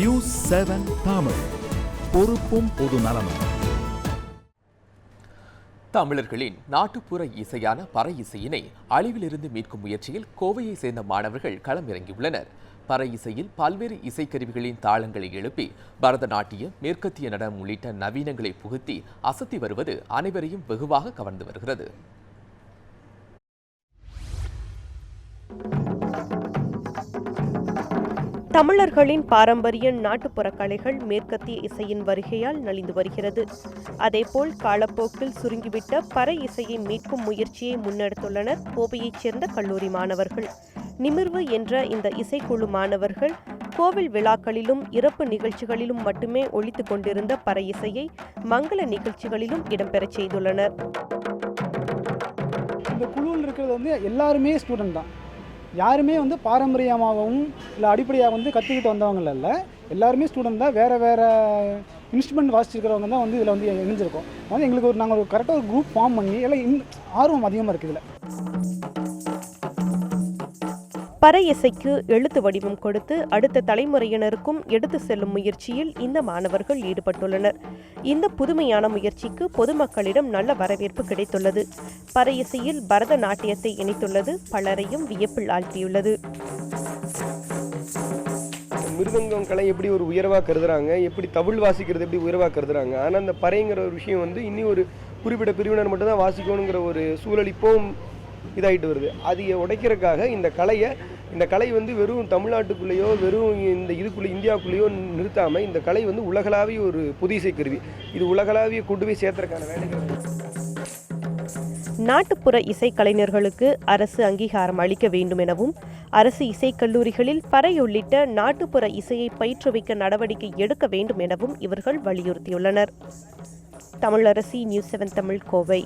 News 7 Tamil, பொறுப்பும் பொது நலமும். தமிழர்களின் நாட்டுப்புற இசையான பறை இசையினை அழிவிலிருந்து மீட்கும் முயற்சியில் கோவையை சேர்ந்த மாணவர்கள் களமிறங்கியுள்ளனர். பறை இசையில் பல்வேறு இசைக்கருவிகளின் தாளங்களை எழுப்பி பரதநாட்டியம், மேற்கத்திய நடனம் உள்ளிட்ட நவீனங்களை புகுத்தி அசத்தி வருவது அனைவரையும் வெகுவாக கவர்ந்து வருகிறது. தமிழர்களின் பாரம்பரிய நாட்டுப்புற கலைகள் மேற்கத்திய இசையின் வருகையால் நலிந்து வருகிறது. அதேபோல் காலப்போக்கில் சுருங்கிவிட்ட பறை இசையை மீட்கும் முயற்சியை முன்னெடுத்துள்ளனர் கோவையைச் சேர்ந்த கல்லூரி மாணவர்கள். நிமிர்வு என்ற இந்த இசைக்குழு மாணவர்கள் கோவில் விழாக்களிலும் இறப்பு நிகழ்ச்சிகளிலும் மட்டுமே ஒலித்துக் கொண்டிருந்த பறை இசையை மங்கள நிகழ்ச்சிகளிலும் இடம்பெறச் செய்துள்ளனர். இந்த குழுவில் இருக்கிறது எல்லாருமே ஸ்டூடெண்ட் தான். யாருமே பாரம்பரியமாகவும் இல்லை அடிப்படையாக கற்றுக்கிட்டு வந்தவங்க இல்லை. எல்லாருமே ஸ்டூடெண்ட் தான். வேறு இன்ஸ்ட்ருமெண்ட் வாசிச்சிருக்கிறவங்க தான் இதில் இணைஞ்சிருக்கோம். எங்களுக்கு நாங்கள் கரெக்டாக ஒரு குரூப் ஃபார்ம் பண்ணி எல்லாம் ஆர்வம் அதிகமாக இருக்குது. இதில் பறை இசைக்கு எழுத்து வடிவம் கொடுத்து அடுத்த தலைமுறையினருக்கும் எடுத்து செல்லும் முயற்சியில் இந்த மாணவர்கள் ஈடுபட்டுள்ளனர். இந்த புதுமையான முயற்சிக்கு பொதுமக்களிடம் நல்ல வரவேற்பு கிடைத்துள்ளது. பறை இசையில் பரதநாட்டியத்தை இணைத்துள்ளது பலரையும் வியப்பில் ஆழ்த்தியுள்ளது. மிருதங்கம் கலை எப்படி ஒரு உயர்வாக கருதுறாங்க, எப்படி தவில் வாசிக்கிறது எப்படி உயர்வாக கருதுறாங்க. ஆனால் அந்த பறைங்கிற ஒரு விஷயம் இன்னும் ஒரு குறிப்பிட்ட பிரிவினர் மட்டும்தான் வாசிக்கணுங்கிற ஒரு சூழல் இப்போவும் இதாகிட்டு வருது. அது உடைக்கிறதுக்காக இந்த கலை வெறும் தமிழ்நாட்டுக்குள்ளேயோ வெறும் இந்த இதுக்குள்ளே இந்தியாவுக்குள்ளேயோ நிறுத்தாமல் இந்த கலை உலகளாவிய ஒரு புதிய இசைக்கருவி. இது உலகளாவிய கொண்டு போய் சேர்த்துறதுக்கான வேலைகள். நாட்டுப்புற இசைக்கலைஞர்களுக்கு அரசு அங்கீகாரம் அளிக்க வேண்டும் எனவும் அரசு இசைக்கல்லூரிகளில் பறை உள்ளிட்ட நாட்டுப்புற இசையை பயிற்றுவிக்க நடவடிக்கை எடுக்க வேண்டும் எனவும் இவர்கள் வலியுறுத்தியுள்ளனர். தமிழரசி நியூஸ் 7 தமிழ், கோவை.